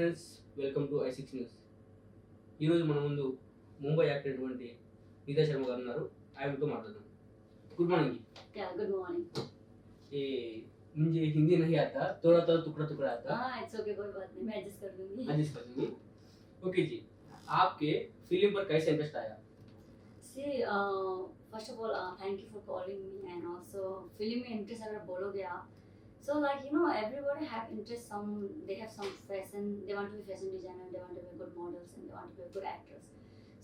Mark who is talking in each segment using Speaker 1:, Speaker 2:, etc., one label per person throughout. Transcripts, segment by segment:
Speaker 1: Friends, welcome to ఐ6 news. ఈరోజు మన ముందు ముంబై యాక్టర్ అయినటువంటి నీతా శర్మ గారు ఉన్నారు. ఆయనతో మాట్లాడదాం. गुड मॉर्निंग जी.
Speaker 2: क्या गुड मॉर्निंग.
Speaker 1: ये मुझे हिंदी नहीं आता, थोड़ा थोड़ा टुकड़ा टुकड़ा आता.
Speaker 2: हाँ इट्स ओके, कोई बात नहीं, मैं एडजस्ट कर दूंगी.
Speaker 1: एडजस्ट कर दूंगी. ओके जी, आपके फिल्म पर कैसे इंटरेस्ट आया?
Speaker 2: See, first of all, thank you for calling me, and also film में interest अगर बोलोगे आप, so like you know everybody have interest. Some they have some fashion, they want to be fashion designer, they want to be good models, and they want to be good actors.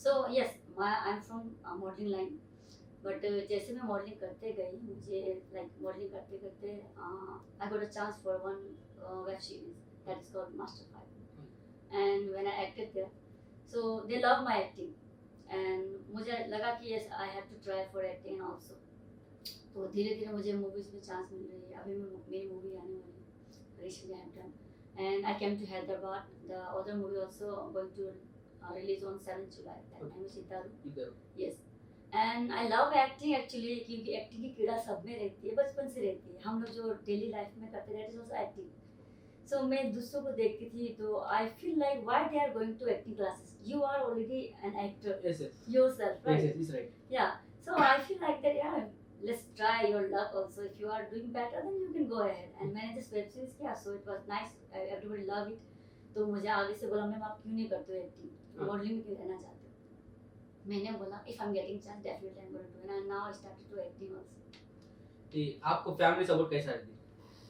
Speaker 2: So yes, I'm from modeling line. But जैसे मैं modelling करते गई, मुझे like modelling करते करते I got a chance for one web series that is called Master 5 and when I acted there, so they love my acting and मुझे लगा कि yes I have to try for acting also. तो धीरे धीरे मुझे movies में chance मिल रही है. अभी मेरी मूवी आने वाली है, recently I have done and I came to Hyderabad. The other movie also going to release on 7 July. That time is इधर. Yes, and I love acting actually, क्योंकि एक्टिंग की कीड़ा सब में रहती है, बचपन से रहती है. हम लोग जो डेली लाइफ में करते रहते हैं एक्टिंग. सो मैं दूसरों को देखती थी तो I feel like why they are going to acting classes. You are already an actor yourself, right?
Speaker 1: Yes, right.
Speaker 2: Yeah, so I feel like that यार let's try your luck also. If you are doing better then you can go ahead. And मैंने जिस web series किया, so it was nice, everybody love it. तो मुझे आगे से बोला ma'am आप क्यों नहीं करते हो एक्टिंग, मॉडलिंग में क्यों रहना चाहते हो? मैंने बोला if I am getting chance definitely I am going to do, and now I started to acting also.
Speaker 1: ये आपको फैमिली सपोर्ट कैसा है?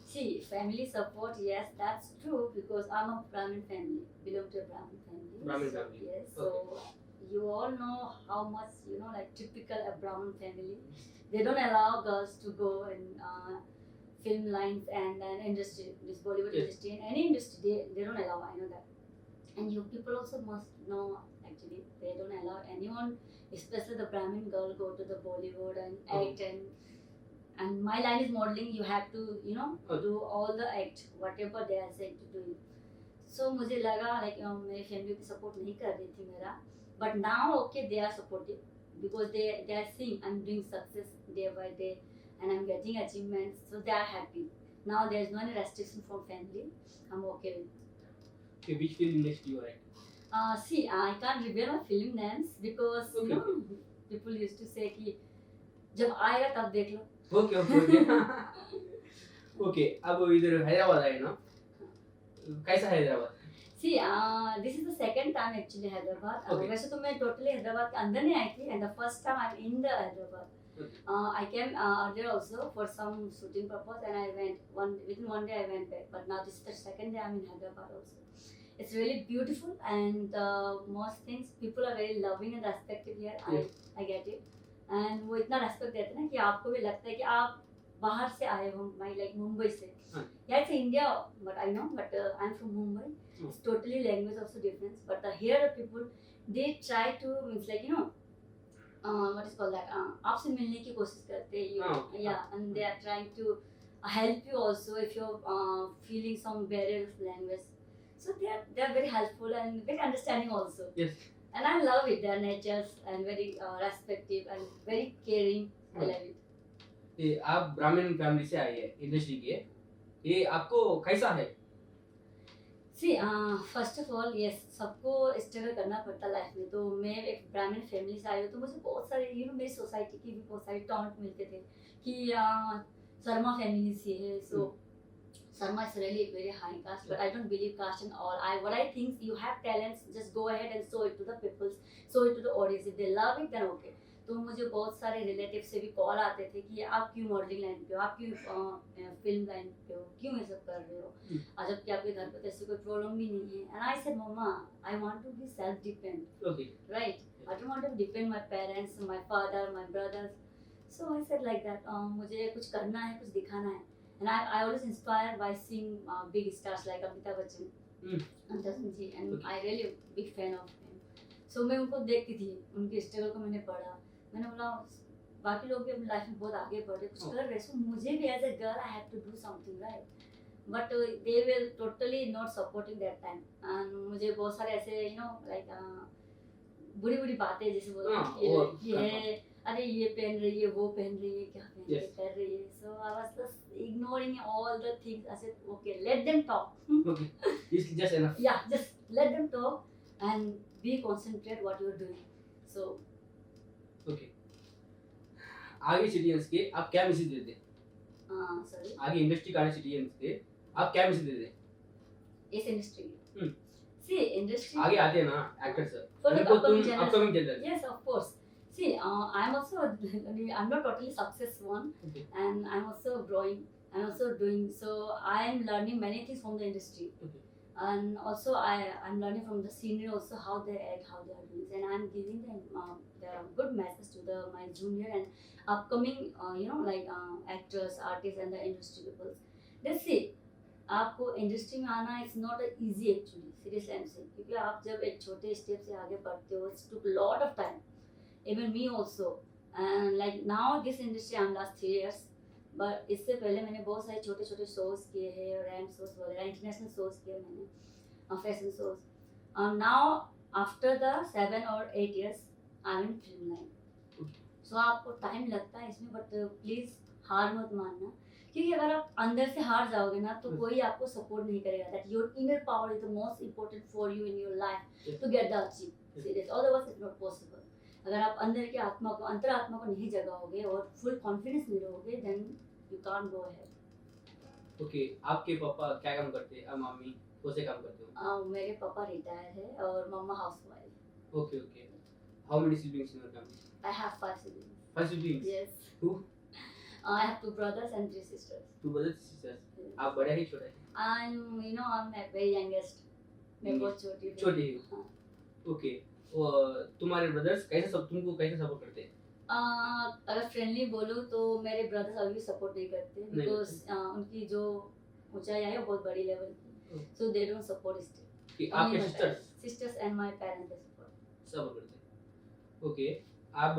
Speaker 2: See, family support, yes, that's true, because I'm a Brahmin family, belong to a Brahmin family.
Speaker 1: Brahmin
Speaker 2: So,
Speaker 1: family.
Speaker 2: yes,
Speaker 1: Okay.
Speaker 2: so you all know how much, you know, like typical a Brahmin family. They don't allow girls to go in film lines and industry, this Bollywood
Speaker 1: Yes.
Speaker 2: industry, and any industry, they don't allow, I know that. And you people also must know, actually, they don't allow anyone, especially the Brahmin girl, go to the Bollywood and act. And my line is modeling, you have to, you know, do all the act whatever they are saying to do it. So मुझे लगा like मेरी family की support नहीं कर रही थी मेरा, but now okay they are supportive, because they are seeing I'm doing success day by day and I'm getting achievements, so they are happy. Now there is no any restriction from family, I'm okay with.
Speaker 1: Okay, which film next you write?
Speaker 2: See, I can't reveal my film names because
Speaker 1: Okay.
Speaker 2: you know people used to say कि जब आएगा तब देख लो.
Speaker 1: Okay okay okay. Okay, अब इधर हैदराबाद आए ना, कैसा है Hyderabad?
Speaker 2: See, this is the second time actually Hyderabad.
Speaker 1: Okay.
Speaker 2: वैसे तो मैं totally हैदराबाद के अंदर नहीं आई थी, and the first time I'm in the Hyderabad.
Speaker 1: Okay.
Speaker 2: I came earlier also for some shooting purpose, and I went within one day I went back. But now this is the second day I'm in Hyderabad also. It's really beautiful, and most things people are very loving and respectful here.
Speaker 1: Yes.
Speaker 2: I get it. And वो इतना respect देते हैं ना कि आपको भी लगता है कि आप बाहर से आए हो, लाइक मुंबई से. Yeah, it's India, but I know, but I'm from Mumbai. It's totally language also difference. But here the people, they try to, means like, you know, what is called that? आपसे मिलने की कोशिश करते हैं. Yeah, and they are trying to help you also if you're feeling some barrier of language. So they are very helpful and very understanding also.
Speaker 1: Yes.
Speaker 2: And I love it. Their natures and very respectful and very caring. I love it.
Speaker 1: ये आप ब्राह्मण family से आए हैं industry की, ये आपको कैसा है?
Speaker 2: See, first of all, yes, सबको स्ट्रगल करना पड़ता लाइफ में. तो मैं एक ब्राह्मण फैमिली से आई हूँ, तो मुझे बहुत सारे यू नो मेरी सोसाइटी की भी बहुत सारे टॉन्ट मिलते थे कि शर्मा फैमिली से है. सो Sarma is really very high caste, but I don't believe caste and all. What I think, you have talents, just go ahead and show it to the people, show it to the audience. If they love it, then okay. तो मुझे बहुत सारे relative से भी call आते थे कि आप क्यों मॉडलिंग लाइन पे हो, आप क्यों फिल्म लाइन पे हो, क्यों ये सब कर रहे हो, जबकि आपके घर पे तो ऐसी कोई प्रॉब्लम भी नहीं है. And I said mamma, I want to be self dependent.
Speaker 1: Okay.
Speaker 2: Right? I don't want to depend my parents, my father, my brothers. So I said like that. मुझे कुछ करना है, कुछ दिखाना है. And I always inspired by seeing big stars like Amitabh Bachchan, Antasan ji, and
Speaker 1: Okay.
Speaker 2: I really big fan of him. So मैं उनको देखती थी, उनके स्ट्रगल को मैंने पढ़ा. मैंने बोला बाकी लोग भी अपनी लाइफ में बहुत आगे बढ़े, कुछ कर रहे, सो मुझे भी as a girl I have to do something, right? But they will totally not supporting that time. And मुझे बहुत सारे ऐसे यू नो लाइक बुरी बुरी बातें जैसे बोलते हैं कि अरे ये पहन रही है, वो पहन रही है, क्या पहन रही है,
Speaker 1: Yes.
Speaker 2: कर रही है. So I was just ignoring all the things. I said, okay, let them talk.
Speaker 1: Okay. It's just enough.
Speaker 2: Yeah, just let them talk and be concentrate what you're doing. So
Speaker 1: Okay. आगे citizens के आप क्या message देते?
Speaker 2: sorry,
Speaker 1: आगे industry का आने citizens के आप क्या मैसेज देते?
Speaker 2: इस industry.
Speaker 1: Hmm.
Speaker 2: See, industry.
Speaker 1: आगे आते हैं ना एक्टर्स,
Speaker 2: For the
Speaker 1: उनको
Speaker 2: upcoming
Speaker 1: तुम
Speaker 2: generation.
Speaker 1: Upcoming generation.
Speaker 2: Yes, of course. See, I'm also, I'm not totally success one,
Speaker 1: Okay.
Speaker 2: and I'm also growing. I'm also doing, so I'm learning many things from the industry.
Speaker 1: Okay.
Speaker 2: And also I'm learning from the senior also how they act, how they are doing, and I'm giving them the good message to the my junior and upcoming, like actors, artists, and the industry people. Let's see. आपको industry में आना is not easy actually, seriously I am saying, क्योंकि आप जब एक छोटे step से आगे बढ़ते हो, it's took lot of time, even me also, and like now this industry I am last 3 years, but इससे पहले मैंने बहुत सारे छोटे छोटे शोज किए हैं, रैंड शोज वगैरह, इंटरनेशनल शोज किए मैंने, fashion shows. Now after the 7 or 8 years I am in film line. So आपको टाइम लगता है इसमें, बट प्लीज हार मत मानना, क्योंकि अगर आप अंदर से हार जाओगे ना तो कोई आपको सपोर्ट नहीं करेगा. That your inner power is the most important for you in your life to get the achieve. Serious, otherwise it's not possible. अगर आप अंदर की आत्मा को, अंतरात्मा को नहीं जगाओगे और फुल कॉन्फिडेंस नहीं रहोगे, then you can't go ahead.
Speaker 1: Okay, आपके पापा क्या काम करते हैं और मम्मी कौन से काम करते हो?
Speaker 2: मेरे पापा रिटायर है और मम्मा housewife.
Speaker 1: Okay okay. How many siblings in your family?
Speaker 2: I have 5 siblings.
Speaker 1: 5 siblings.
Speaker 2: Yes.
Speaker 1: Who?
Speaker 2: I have 2 brothers and 3 sisters.
Speaker 1: 2 brothers sisters.
Speaker 2: Yes.
Speaker 1: आप बड़े हैं छोटे हैं?
Speaker 2: I'm a very youngest. मैं बहुत छोटी हूँ.
Speaker 1: छोटी हो.
Speaker 2: हाँ.
Speaker 1: ओके. तुम्हारे ब्रदर्स कैसे सब तुमको कैसे सपोर्ट करते हैं?
Speaker 2: अगर फ्रेंडली बोलूँ तो मेरे ब्रदर्स अभी भी सपोर्ट नहीं करते,
Speaker 1: नहीं
Speaker 2: बिकॉज उनकी जो ऊंचाई है वो बहुत बड़ी लेवल की, सो दे डोंट सपोर्ट स्टिल.
Speaker 1: कि आपके sisters
Speaker 2: and my parents they support.
Speaker 1: Support करते हैं. ओके. अब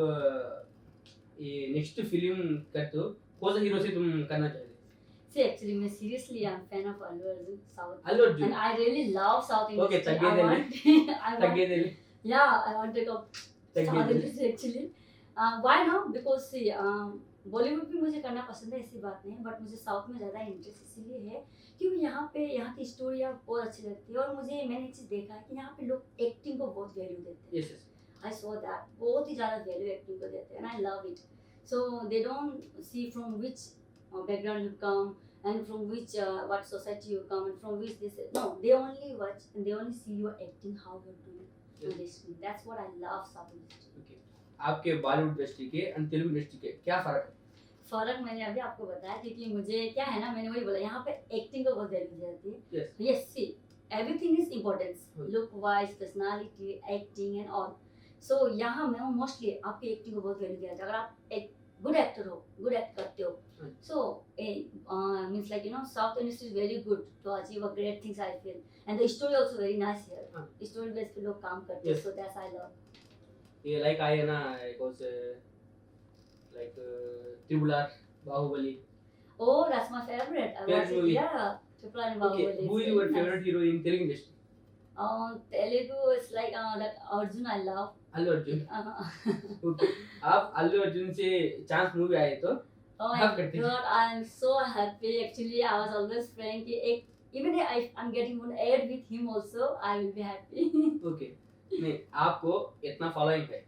Speaker 1: ये नेक्स्ट फिल्म करते हो, कौन सा हीरो से तुम करना चाहते हो?
Speaker 2: See, actually, मैं seriously I'm fan of Allu Arjun, South.
Speaker 1: Allu Arjun.
Speaker 2: And I really love South Indian.
Speaker 1: Okay,
Speaker 2: I want, yeah, I want to go
Speaker 1: Tagge
Speaker 2: South
Speaker 1: dele.
Speaker 2: Indian actually. Why not? Because see, Bollywood भी मुझे करना पसंद है, ऐसी बात नहीं है, but मुझे साउथ में ज़्यादा इंटरेस्ट इसलिए है क्योंकि यहाँ की स्टोरियाँ बहुत अच्छी लगती है, और मुझे मैंने एक चीज़ देखा है कि यहाँ पे लोग एक्टिंग को बहुत वैल्यू देते हैं.
Speaker 1: Yes yes.
Speaker 2: I saw that बहुत ही ज़्यादा वैल्यू एक्टिंग को देते हैं, and I love it. So they don't see from which background you come and from which what society you come and from which this. No, they only watch and they only see your acting, how you're doing on the screen. That's what I love South industry.
Speaker 1: Okay. आपके Bollywood industry के और Telugu industry के क्या फर्क है?
Speaker 2: फर्क मैंने अभी आपको बताया, क्योंकि मुझे क्या है ना, मैंने वही बोला, यहाँ पे एक्टिंग को बहुत वैल्यू दी जाती है.
Speaker 1: Yes.
Speaker 2: Yes, see, everything is important.
Speaker 1: Hmm.
Speaker 2: Look wise, personality, acting and all. So यहाँ मैं मोस्टली आपकी एक्टिंग को बहुत वैल्यू दिया जाता है. अगर आप एक गुड एक्टर हो, गुड एक्ट करते हो,
Speaker 1: Hmm.
Speaker 2: so means like South industry is very good to achieve a great things, I feel, and the story also very nice here. Story based पे लोग काम करते हैं,
Speaker 1: Yes.
Speaker 2: so that's I love.
Speaker 1: ये like आए ना कौन से like triple R, Baahubali.
Speaker 2: Oh, that's my favorite. I
Speaker 1: Favorite
Speaker 2: watched it.
Speaker 1: movie.
Speaker 2: Yeah, Triple R and
Speaker 1: Okay,
Speaker 2: Bahubali.
Speaker 1: who is
Speaker 2: It's
Speaker 1: your
Speaker 2: very nice.
Speaker 1: favorite hero in Telugu industry?
Speaker 2: Telugu is like that Arjun I love.
Speaker 1: Allu Arjun.
Speaker 2: Uh,
Speaker 1: okay. आप अल्लू अर्जुन से chance movie आए तो
Speaker 2: Oh my
Speaker 1: Have करती
Speaker 2: god, I am so happy. Actually, I was always praying कि even if I'm getting one ad with him also, I will be happy.
Speaker 1: Okay. नहीं, आपको इतना following है,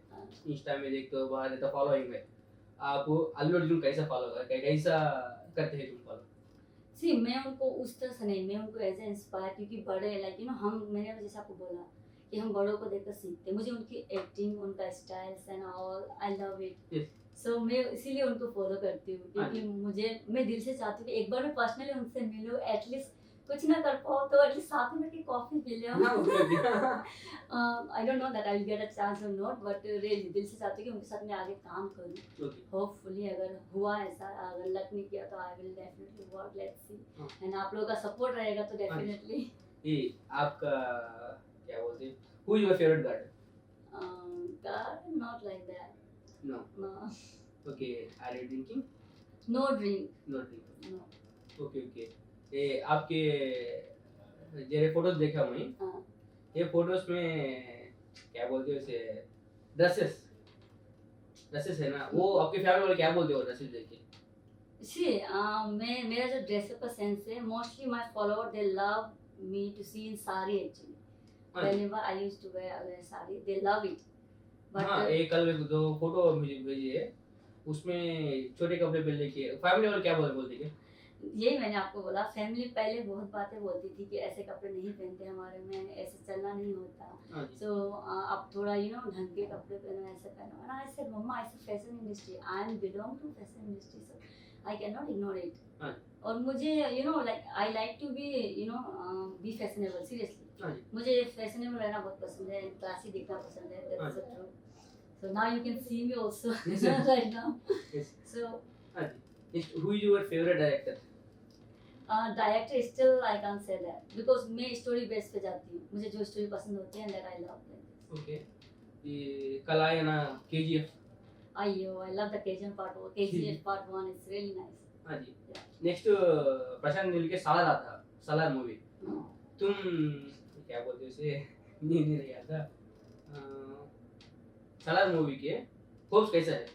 Speaker 1: इंस्टा में देखते हो, बाहर इतना फॉलोइंग है, आप अल्लू अर्जुन कैसा फॉलो कर कैसा करते हैं तुम फॉलो?
Speaker 2: See, मैं उनको उस तरह से नहीं, मैं उनको ऐसे इंस्पायर, क्योंकि बड़े लाइक हम, मैंने जैसे आपको बोला कि हम बड़ों को देखकर सीखते हैं. मुझे उनकी एक्टिंग, उनका styles and all, I love it.
Speaker 1: Yes.
Speaker 2: सो मैं इसीलिए उनको फॉलो करती हूँ, क्योंकि मैं दिल से चाहती हूँ कि एक बार मैं पर्सनली उनसे मिलूँ, एटलीस्ट कुछ ना कर पाओ तो एटलीस्ट साथ में बैठ कॉफी पी ले.
Speaker 1: हाँ, okay.
Speaker 2: I don't know that I will get a chance और नॉट, बट रियली दिल से चाहती हूँ कि उनके साथ मैं आगे काम करूँ.
Speaker 1: ओके.
Speaker 2: होपफुली अगर हुआ ऐसा, अगर लक नहीं किया तो I will definitely work. Let's see.
Speaker 1: हाँ.
Speaker 2: एंड आप लोगों का सपोर्ट रहेगा तो डेफिनेटली.
Speaker 1: ये आपका क्या बोलते हैं, who is your favourite god?
Speaker 2: God, not like that.
Speaker 1: No.
Speaker 2: No,
Speaker 1: okay. Are you drinking?
Speaker 2: no drink.
Speaker 1: No drinking.
Speaker 2: No.
Speaker 1: Okay okay. ये आपके जे फोटोज देखा मैं,
Speaker 2: हाँ.
Speaker 1: ये फोटोज में क्या बोलते हैं उसे, ड्रेसेस ड्रेसेस है ना, वो आपके फैमिली वाले क्या बोलते हो ड्रेसेस देख के?
Speaker 2: See, मैं मेरा जो ड्रेसअप का सेंस है, mostly my follower they love me to see in sari actually.
Speaker 1: हाँ जी।
Speaker 2: Whenever I used to wear sari, they love it. But
Speaker 1: हाँ, एक कल जो फोटो मुझे भेजी है उसमें छोटे कपड़े पहन के फैमिली वाले क्या बोलते हैं?
Speaker 2: यही मैंने आपको बोला, फैमिली पहले बहुत बातें बोलती थी कि ऐसे कपड़े नहीं पहनते हमारे में, ऐसे चलना नहीं होता.
Speaker 1: हाँ जी।
Speaker 2: So आप थोड़ा ढंग के कपड़े पहनो, ऐसे पहनो. And I said, Mama, I said fashion industry. I am belong to fashion industry, so I cannot ignore it.
Speaker 1: हाँ.
Speaker 2: और मुझे like I like to be be fashionable seriously.
Speaker 1: हाँ जी।
Speaker 2: मुझे फैशनेबल रहना बहुत पसंद है, क्लासी दिखना पसंद है. That's the truth. So now you can see me also right now.
Speaker 1: Yes.
Speaker 2: So
Speaker 1: हाँ जी. Who is your favorite director?
Speaker 2: Director still I can't say that because मैं स्टोरी बेस पे जाती हूँ, मुझे जो स्टोरी पसंद होती है दैट आई लव.
Speaker 1: ओके. ये कल आया ना KGF.
Speaker 2: अयो I love the KGF part 1. KGF part 1 is really nice.
Speaker 1: हाँ जी. नेक्स्ट प्रशांत नील के सालार आता, सालार मूवी. तुम क्या बोलते हो उसे, नहीं याद था. सालार मूवी के होप्स कैसा है?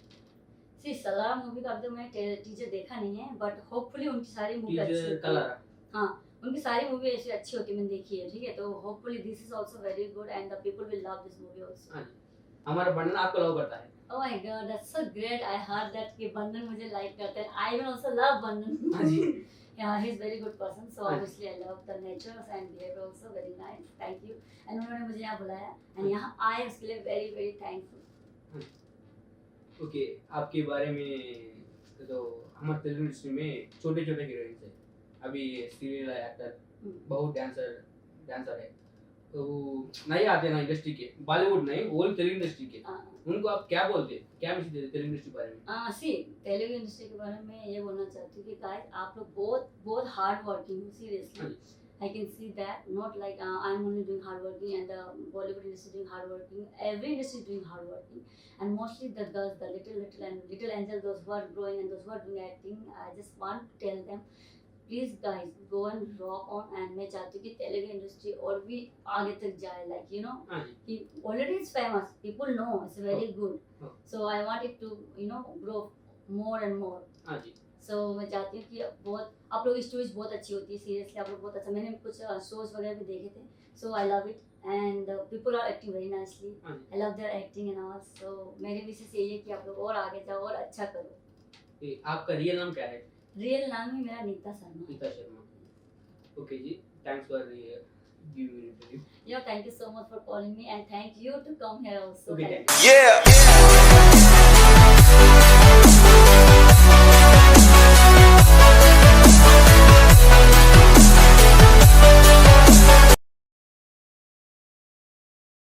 Speaker 2: सी सलार मूवी का अभी तो मैंने टीजर देखा नहीं है, बट होपफुली उनकी सारी मूवी अच्छी
Speaker 1: टीजर
Speaker 2: होती
Speaker 1: कल आ
Speaker 2: है.
Speaker 1: रहा.
Speaker 2: हाँ, उनकी सारी मूवी ऐसी अच्छी होती है, मैंने देखी है. ठीक है, तो hopefully this is also very good and the people will love this movie also.
Speaker 1: हाँ जी. हमारा बंधन आपको लव करता है.
Speaker 2: Oh my god, that's so great. I heard that कि बंधन मुझे लाइक करते हैं. I will also love बंधन.
Speaker 1: हाँ जी.
Speaker 2: Yeah, he's very good person. So
Speaker 1: हाँ.
Speaker 2: obviously I love the nature and behavior also very nice. Thank you. And उन्होंने मुझे यहाँ बुलाया and यहाँ आए उसके लिए very very thankful.
Speaker 1: ओके. आपके बारे में तो हमारे तेलुगु इंडस्ट्री में छोटे छोटे हीरोइंस है. अभी सीरियल एक्टर, बहुत डांसर है. तो नहीं आते ना इंडस्ट्री के, बॉलीवुड नहीं, ओनली तेलुगु इंडस्ट्री के. उनको आप क्या बोलते हैं, क्या मैसेज देते तेलुगु इंडस्ट्री के बारे में?
Speaker 2: सी तेलुगु इंडस्ट्री के बारे में ये बोलना चाहती हूँ कि गाइस आप लोग बहुत बहुत हार्ड वर्किंग हो seriously. I can see that, not like I'm only doing hard working and the Bollywood industry doing hard working. Every industry is doing hard working, and mostly the girls, the little angel, those who are growing and those who are doing acting. I just want to tell them, please guys, go and rock on. And मैं चाहती हूँ कि Telugu industry और भी आगे तक जाए, like कि already it's famous, people know it's very good. So I want it to grow more and more.
Speaker 1: हाँ जी.
Speaker 2: So मैं चाहती हूँ कि बहुत आप लोग स्टोरीज बहुत अच्छी होती है सीरियसली. आप लोग बहुत अच्छा, मैंने कुछ शोज वगैरह भी देखे थे. So I love it and people are acting very nicely. I love their acting and all. So मेरी विशेष यही है कि आप लोग और आगे जाओ और अच्छा करो.
Speaker 1: आपका रियल नाम क्या है?
Speaker 2: रियल नाम ही मेरा नीता शर्मा.
Speaker 1: नीता शर्मा. ओके जी, thanks for giving me interview.
Speaker 2: Thank you so much for calling me and thank you to come here also.
Speaker 1: Okay,
Speaker 2: Thank you.
Speaker 3: Yeah.